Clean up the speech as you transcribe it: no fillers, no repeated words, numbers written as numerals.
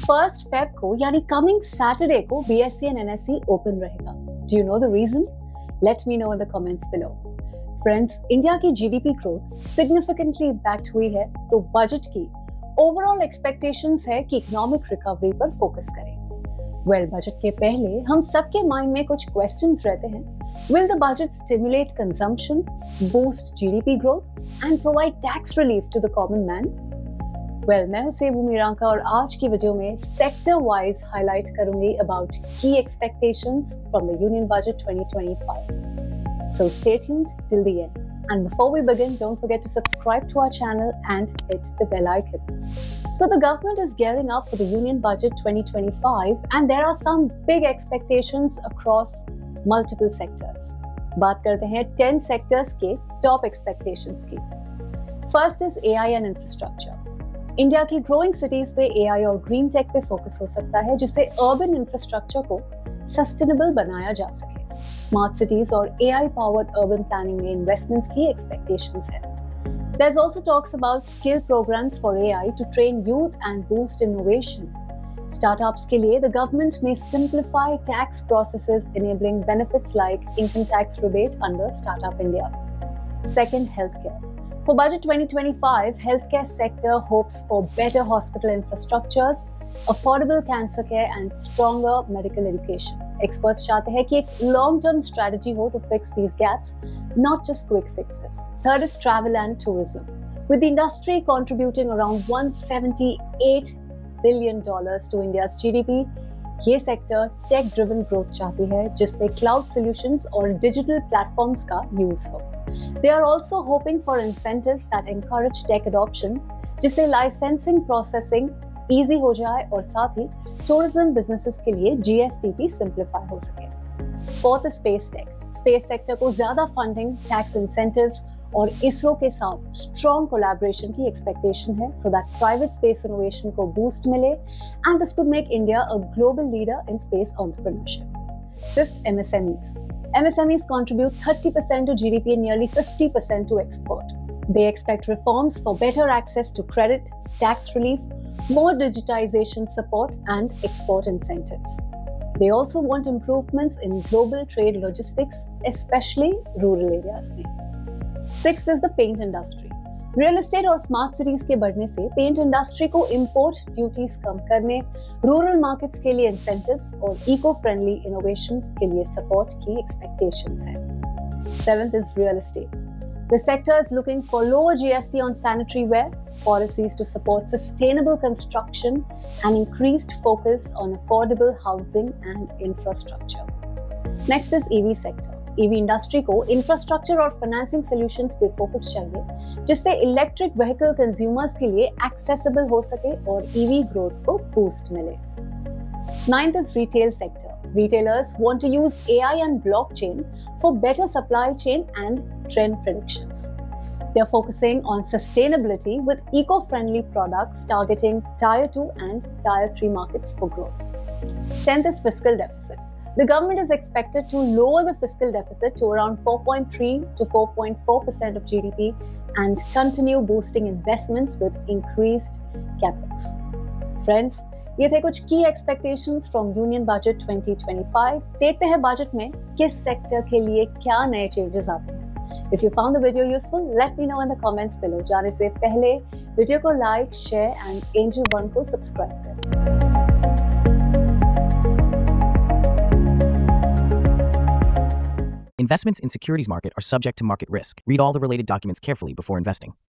1 Feb को यानी coming Saturday को बीएससी एंड एनएससी ओपन रहेगा। Do you know the reason? Let me know in the comments below. Friends, India की GDP growth significantly impact हुई है, तो budget की ओवरऑल एक्सपेक्टेशंस है कि इकोनॉमिक रिकवरी पर फोकस करें। बजट के पहले हम सबके माइंड में कुछ क्वेश्चंस रहते हैं। Will the budget stimulate consumption, boost GDP growth and provide tax relief to the common man? मैं हूं सेबू मीरांका और आज की वीडियो में सेक्टर वाइज हाईलाइट करूंगी अबाउट की expectations from the union budget 2025. So stay tuned till the end. And before we begin, don't forget to subscribe to our channel and hit the bell icon. So the government is gearing up for the Union Budget 2025 and there are some big expectations across multiple sectors. बात करते हैं 10 sectors के top expectations की. First is AI and infrastructure. India की growing cities पे AI और green take पे focus हो सकता है, जिससे अर्बन इंफ्रास्ट्रक्चर को सस्टेनेबल बनाया जा सके। स्मार्ट सिटीज और AI पावर्ड अर्बन प्लानिंग में इन्वेस्टमेंट्स की एक्सपेक्टेशंस है। There's also talks about skill programs for AI to train youth and boost innovation. Startups के लिए the government may simplify tax processes enabling benefits like income tax rebate under Startup India. Second, healthcare. For budget 2025, healthcare sector hopes for better hospital infrastructures, affordable cancer care and stronger medical education. Experts चाहते हैं कि एक long-term strategy हो to fix these gaps, not just quick fixes. Third is travel and tourism. With the industry contributing around $178 billion to India's GDP, ये sector take driven growth चाहती है, जिसमें cloud solutions और डिजिटल प्लेटफॉर्म्स का use हो। They are also hoping for incentives that encourage tech adoption, जिससे licensing processing easy हो जाए और साथ ही टूरिज्म बिजनेसेस के लिए GST भी सिंप्लीफाई हो सके। Fourth, space tech. Space sector को ज्यादा फंडिंग, टैक्स इंसेंटिव्स और इसरो के साथ स्ट्रॉन्ग कोलैबोरेशन की एक्सपेक्टेशन है, so that private space innovation को बूस्ट मिले and this could make India a global leader in space entrepreneurship. Fifth, MSMEs. MSMEs contribute 30% to GDP and nearly 50% to export. They expect reforms for better access to credit, tax relief, more digitization support, and export incentives. They also want improvements in global trade logistics, especially rural areas में. Sixth is the paint industry. Real estate और smart cities के बढ़ने से paint industry को import duties कम करने, rural markets के लिए incentives और इको फ्रेंडली इनोवेशंस के लिए सपोर्ट की एक्सपेक्टेशंस है। Seventh is real estate. The sector is looking for lower GST on sanitary ware, policies to support sustainable construction, and increased focus on affordable housing and infrastructure. Next is EV sector. EV industry को infrastructure और financing solutions पे focus चाहिए, जिससे electric vehicle consumers के लिए accessible हो सके और EV ग्रोथ को बूस्ट मिले। Ninth is retail sector. Retailers want to use AI and blockchain for better supply chain and trend predictions. They are focusing on sustainability with eco-friendly products targeting Tier 2 and Tier 3 markets for growth. 10th is fiscal deficit. The government is expected to lower the fiscal deficit to around 4.3 to 4.4% of GDP and continue boosting investments with increased capex. Friends, ये थे कुछ key expectations from Union Budget 2025. देखते हैं budget में किस sector के लिए क्या नए चेंजेस आते हैं। If you found the video useful, let me know in the comments below. जाने से पहले वीडियो को like, share and Angel One को सब्सक्राइब करें। Investments in securities market are subject to market risk. Read all the related documents carefully before investing.